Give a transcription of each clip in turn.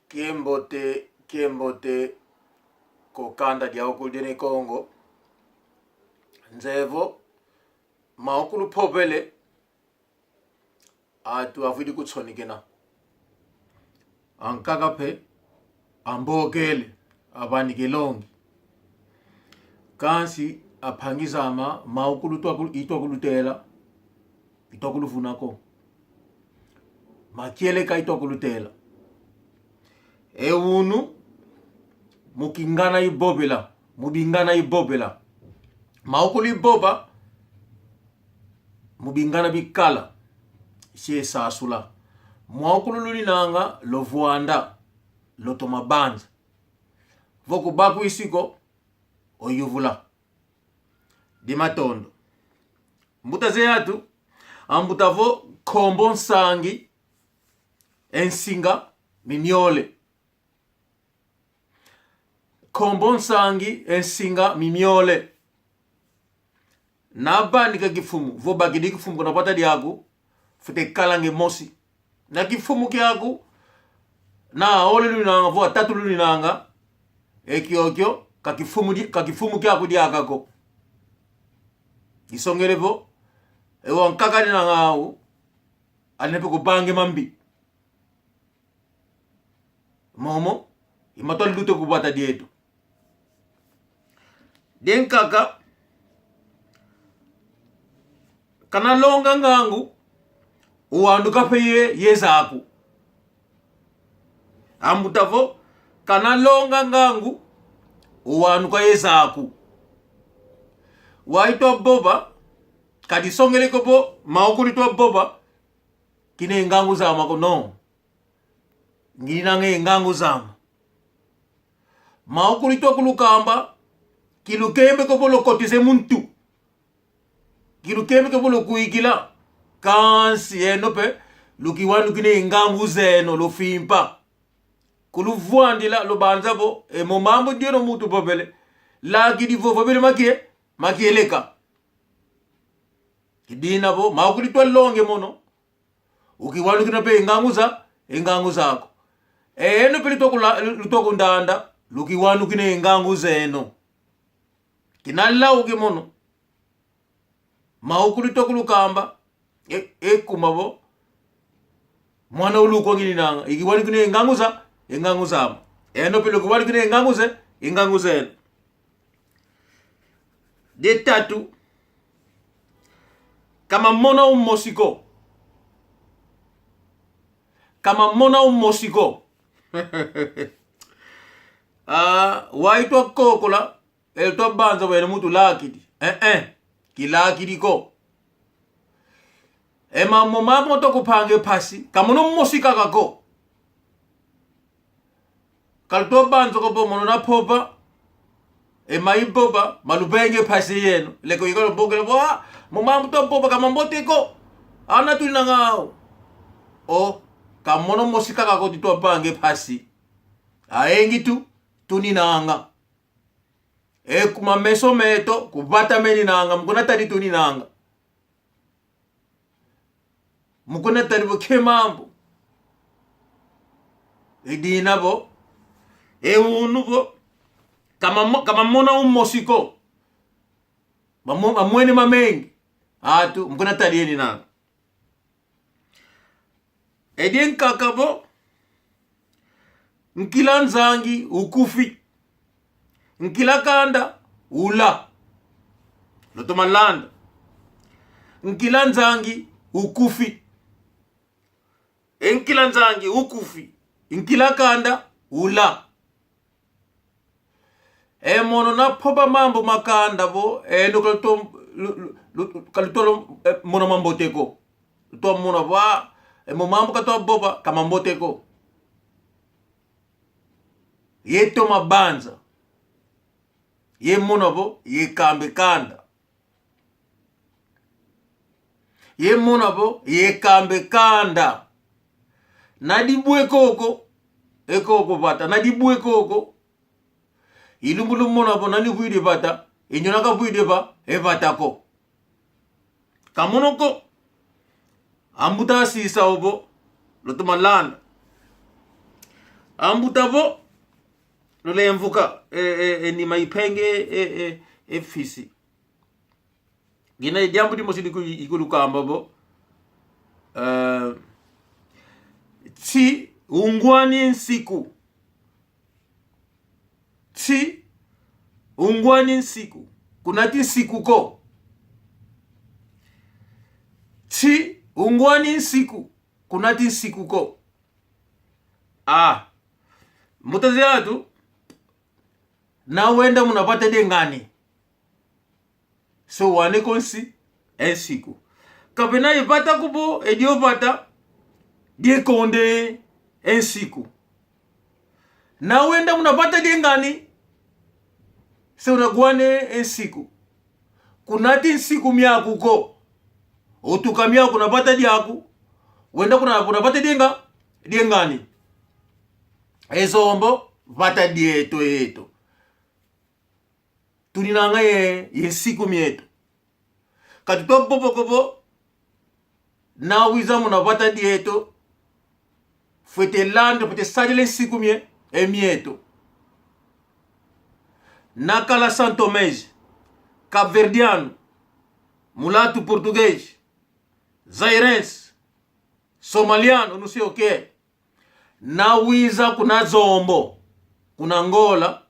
kiembote kokanda dia okuldene Kongo nzevo maokulu pobele atu avidi kutsonikena ankakape ambogele abanikelongi kansi aphangizama maokulu itokulutela itokuluvunako makieleka itokulutela eunu mukingana ibobela maokulu iboba mubingana bikala sie sasula maokulu lulinanga lovuanda lotomabanza voku baku isiko oyuvula dimatondo mbuta zeyatu ambutavo kombo nsangi ensinga mimiole kombo nsangi ensinga mimiole nabandika kifumu vo bagidi kifumu kuna pata diagu fute kalange mosi na kifumu kiagu na ole lunanga vo atatu lunanga ekiokyo kakifumu kiagu diagako isongelevo ewa nkakani na ngau anepe kubange mambi momo imatoli lute kubata dietu den kaka kana longa ngangu uwandu kapeye yezaku ambutavo kana longa ngangu uwandu ka yezaku waito boba kadi songele kopo maokuli to boba kine ngangu zama ko no ngina nge ngangu zama maokuli to kulukamba kilukembe kopo lokotize muntu kilukembe kopo lokuikila kansi enope lukiwandu kine ngangu zeno lofimpa kuluvuandila lobanzabo momambo dieno mutu bobele laki di vovobele makieleka kidina bo maokuli to longe mono ukiwandu kina pe engangu zako eno pe litoko ndanda lukiwandu kine engangu zeno kinalla uke mono maokuli to kulukamba kumabo mwana uluko ngini nanga ikiwandu kine engangu zama eno pe lukiwandu kine engangu zeno de tatu kama mona umosiko waitwa kokola elto banza wene mutu lakidi kilakidi ko ema momamo to kupange pasi kamono mosika kako kalto banza ko bomono na popa ema iboba malubenge pasi yeno leko yikolo bogele bo momamo to popa kamamboteko ana tulina ngao o kamono mosika kako tito bange pasi aengi tuninanga kuma meso meto kubata meni nanga mukuna tari tuninanga mukuna tari bukemambo idina bo unu bo kama mona umosiko mamweni mamengi atu mukuna tari yeni nanga edien kakabo nkila nzangi ukufi nkila kanda ula lotomalanda nkila nzangi ukufi nkila nzangi ukufi nkila kanda ula mono na poba mambo makanda bo eno kalutolo mono mamboteko to mono ba mambo kato boba kamamboteko yeto mabanza ye monabo ye kambe kanda ye monabo ye kambe kanda nadibwe koko ekoko bata nadibwe koko ilumbulu monabo nani buide bata inyonaka buide ba ebatako kamonoko ambuta sisa obo lotumalanda ambutavo lole mvuka ni maipenge fisi gina jambo di mosi ikulukamba bo ti ungwani nsiku ti ungwani nsiku kunati nsiku ko ti ungwani nsiku kunati nsiku ko mutazi atu na wenda munapata dengani so wane konsi ensiku kapena ipata kupo ediopata die konde ensiku na wenda munapata dengani so unagwane ensiku kunati nsiku miaku ko otukamia kunapata diaku wenda kunapata dengani ezombo vata dieto eto tuninanga yensiku mieto katuto popo na wiza munapata dieto fwete lando pete sadele nsiku mieto nakala santomese capverdiano mulatu português zairense somaliano não sei o que na wiza kuna zombo kuna Angola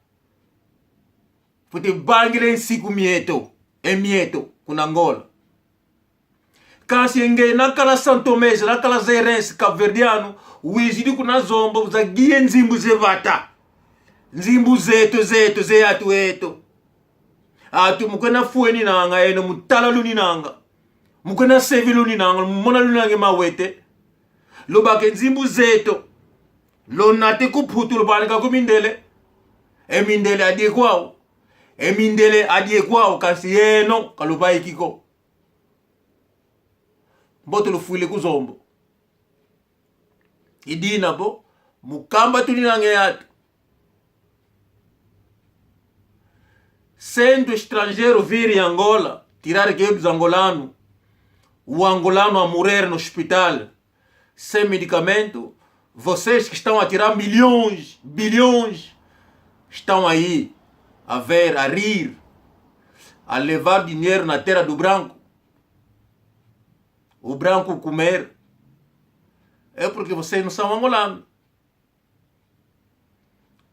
futi bangile nsiku mieto kuna Angola kasi enge nakala santomese nakala zairense capverdiano wizidi kuna zombo za gie nzimbu zevata nzimbu zetu zeyatu eto atu mukena fueni nanga eno mutala luni nanga mukena sevi luni nanga mona luni nanga mawete lobake nzimbu zeto lonate kuphutu lobanika kumindele emindele adie kwao kasi yeno kalubaikiko mboto lufuile kuzombo idina bo mukamba tuni nange yatu sendo estrangeiro vir em Angola tirar que dos angolanos o angolano a morrer no hospital sem medicamento, vocês que estão a tirar milhões, bilhões, estão aí a ver, a rir, a levar dinheiro na terra do branco, o branco comer, é porque vocês não são angolanos.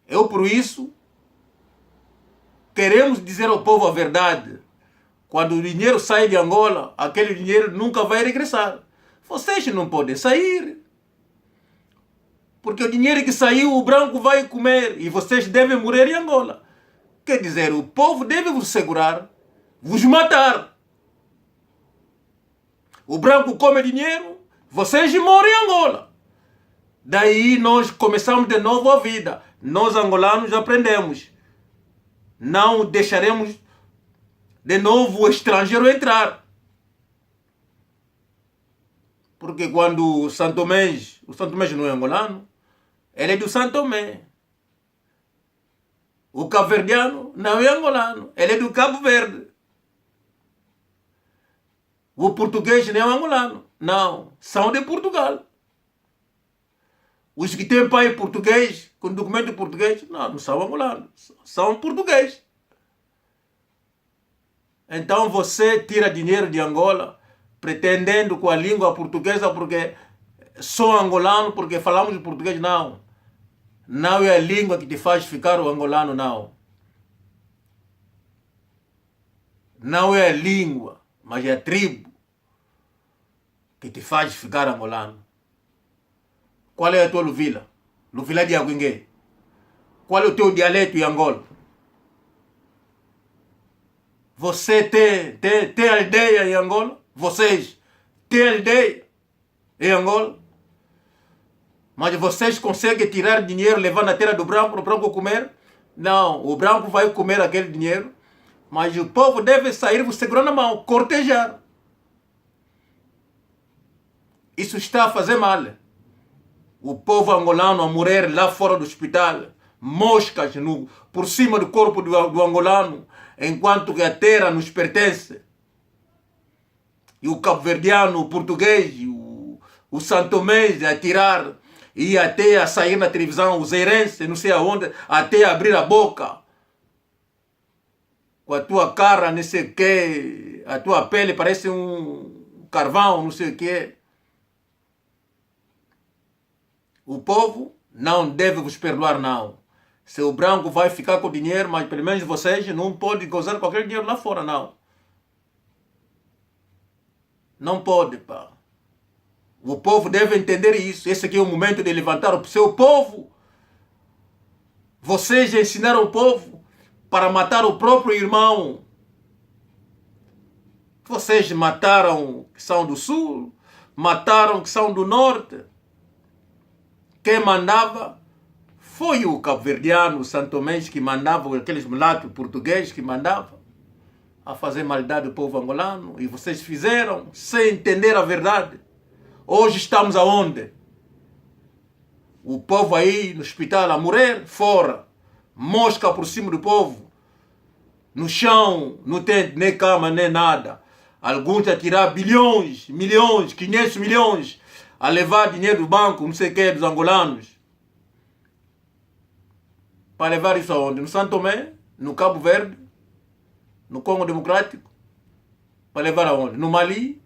Eu por isso queremos dizer ao povo a verdade. Quando o dinheiro sai de Angola, aquele dinheiro nunca vai regressar. Vocês não podem sair. Porque o dinheiro que saiu, o branco vai comer. E vocês devem morrer em Angola. Quer dizer, o povo deve vos segurar, vos matar. O branco come dinheiro, vocês morrem em Angola. Daí nós começamos de novo a vida. Nós angolanos aprendemos. Não deixaremos de novo o estrangeiro entrar. Porque quando o Santo Tomé não é angolano, ele é do Santo Tomé. O cabo-verdiano não é angolano, ele é do Cabo Verde. O português não é angolano, não, são de Portugal. Os que têm pai português, com documento português, não são angolanos, são portugueses. Então você tira dinheiro de Angola, pretendendo com a língua portuguesa, porque sou angolano, porque falamos português, não. Não é a língua que te faz ficar o angolano, não. Não é a língua, mas é a tribo que te faz ficar angolano. Qual é a tua luvila? Luvila de Aguingue. Qual é o teu dialeto em Angola? Você tem aldeia em Angola? Vocês têm aldeia em Angola? Mas vocês conseguem tirar dinheiro, levar na terra do branco para o branco comer? Não, o branco vai comer aquele dinheiro, mas o povo deve sair vos segurando a mão, cortejar. Isso está a fazer mal. O povo angolano a morrer lá fora do hospital, moscas por cima do corpo do angolano, enquanto que a terra nos pertence. E o cabo-verdiano, o português, o santomese a tirar E até a sair na televisão, os herenses, não sei aonde, até abrir a boca. Com a tua cara, não sei o quê, a tua pele parece um carvão, não sei o quê. O povo não deve vos perdoar, não. Se o branco vai ficar com dinheiro, mas pelo menos vocês não podem gozar qualquer dinheiro lá fora, não. Não pode, pá. O povo deve entender isso. Esse aqui é o momento de levantar o seu povo. Vocês ensinaram o povo para matar o próprio irmão. Vocês mataram que são do sul, mataram que são do norte. Quem mandava foi o cabo-verdiano, o santomense, que mandava, aqueles mulatos portugueses que mandavam a fazer maldade do povo angolano. E vocês fizeram sem entender a verdade. Hoje estamos aonde? O povo aí no hospital a morrer, fora. Mosca por cima do povo. No chão, não tem nem cama, nem nada. Alguns a tirar bilhões, milhões, 500 milhões. A levar dinheiro do banco, não sei o que, dos angolanos. Para levar isso aonde? No Santo Tomé? No Cabo Verde? No Congo Democrático? Para levar aonde? No Mali?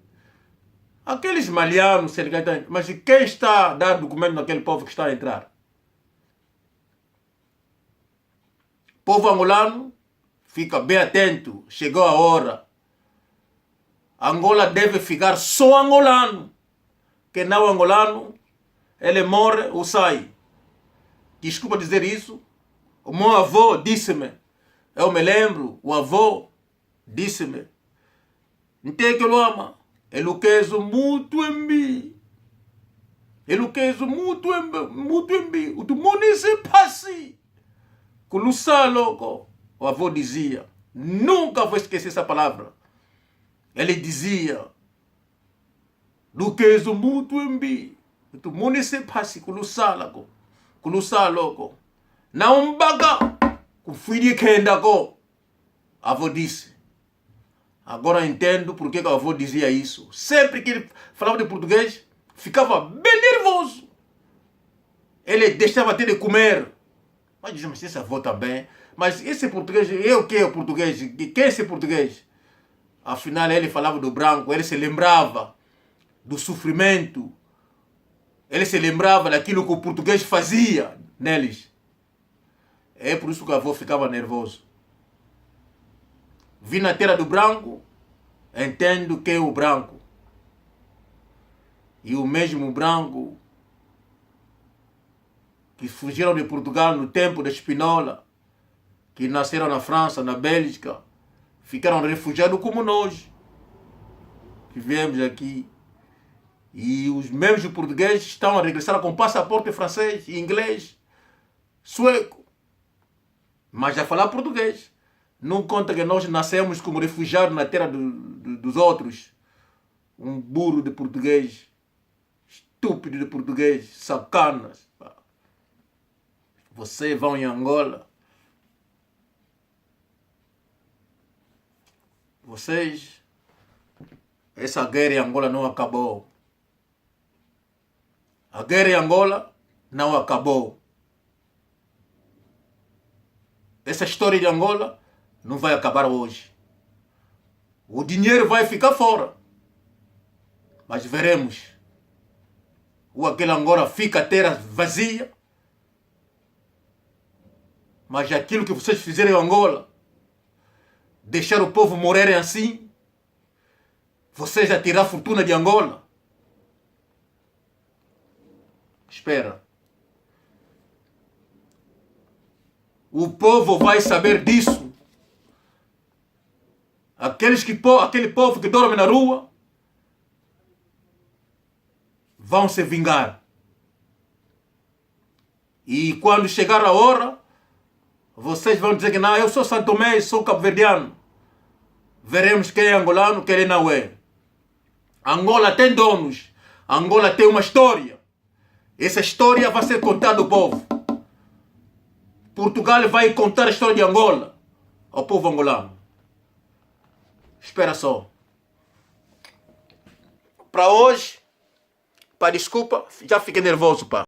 Aqueles malianos, mas quem está a dar documento naquele povo que está a entrar? Povo angolano, fica bem atento, chegou a hora. Angola deve ficar só angolano. Que não angolano, ele morre ou sai. Desculpa dizer isso. O meu avô disse-me, eu me lembro, o avô disse-me, não tem que eu ama. Ele quer muito em mim. Ele quer muito em mim. O mundo se passe. Colossal, louco. O avô dizia. Nunca vou esquecer essa palavra. Ele dizia. Ele quer muito em mim. O mundo se passe. Colossal, louco. Colossal, louco. Não baga. O filho de quem ainda go. A avô disse. Agora entendo por que o avô dizia isso. Sempre que ele falava de português, ficava bem nervoso. Ele deixava até de comer. Mas dizia, mas esse avô também. Mas esse português, eu que é o português? Quem é esse português? Afinal, ele falava do branco, ele se lembrava do sofrimento. Ele se lembrava daquilo que o português fazia neles. É por isso que o avô ficava nervoso. Vi na terra do branco, entendo que é o branco. E o mesmo branco que fugiram de Portugal no tempo da Espinola, que nasceram na França, na Bélgica, ficaram refugiados como nós, que viemos aqui. E os mesmos portugueses estão a regressar com passaporte francês, inglês, sueco, mas a falar português. Não conta que nós nascemos como refugiados na terra dos outros. Um burro de português, estúpido de português, sacanas. Vocês vão em Angola. Vocês, essa guerra em Angola não acabou. A guerra em Angola não acabou. Essa história de Angola não vai acabar hoje. O dinheiro vai ficar fora. Mas veremos. Ou aquela Angola fica a terra vazia. Mas aquilo que vocês fizeram em Angola, deixar o povo morrer assim, vocês já tirar a fortuna de Angola. Espera. O povo vai saber disso. Aquele povo que dorme na rua vão se vingar. E quando chegar a hora, vocês vão dizer que não, eu sou Santo Tomé, sou cabo-verdiano. Veremos quem é angolano, quem não é. Angola tem donos. Angola tem uma história. Essa história vai ser contada ao povo. Portugal vai contar a história de Angola ao povo angolano. Espera só. Para hoje, pá, desculpa, já fiquei nervoso, pá.